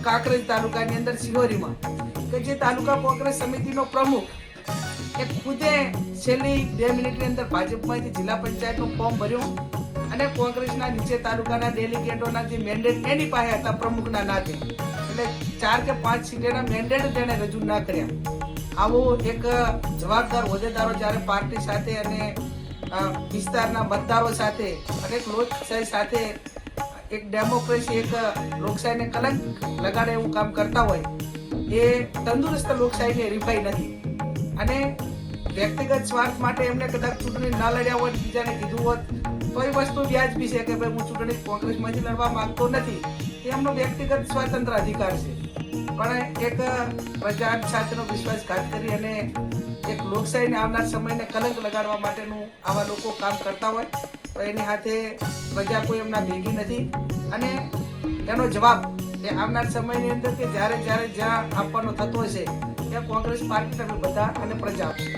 કાંકરેજ તાલુકાની અંદર સિહોરીમાં કે જે તાલુકા કોંગ્રેસ સમિતિનો પ્રમુખ એ ખુદે છેલ્લી 2 મિનિટની અંદર ભાજપમાંથી જિલ્લા પંચાયતનું ફોર્મ ભર્યું અને કોંગ્રેસના નીચે તાલુકાના ડેલિગેટોના જે મેન્ડેટ એની પાસે હતા પ્રમુખના નાતે, એટલે 4 કે 5 સીટેના મેન્ડેટ તેને રજૂ ના કર્યા. આવો એક જવાબદાર હોદ્દેદારો જ્યારે પાર્ટી સાથે અને વિસ્તારના મતદારો સાથે અને એક લોકશાહી સાથે એક ડેમોક્રેસી એક લોકશાહીને કલંક લગાડે એવું કામ કરતા હોય, એ તંદુરસ્ત લોકશાહીની હરીફાઈ નથી. અને વ્યક્તિગત સ્વાર્થ માટે એમને કદાચ ચૂંટણી ના લડ્યા હોત, બીજાને કીધું હોત તો એ વસ્તુ વ્યાજબી છે કે ભાઈ હું ચૂંટણી કોંગ્રેસમાંથી લડવા માંગતો નથી, એ એમનો વ્યક્તિગત સ્વાતંત્ર્ય અધિકાર છે. પણ એક પ્રજા સાથેનો વિશ્વાસઘાત કરી અને એક લોકશાહીને આવનાર સમયને કલંક લગાડવા માટેનું આવા લોકો કામ કરતા હોય તો એની સાથે પ્રજા કોઈ એમના ભેગી નથી. અને એનો જવાબ એ આવનાર સમયની અંદર કે જ્યારે જ્યાં આપવાનો થતો હશે ત્યાં કોંગ્રેસ પાર્ટી તમે બધા અને પ્રજા આપશે.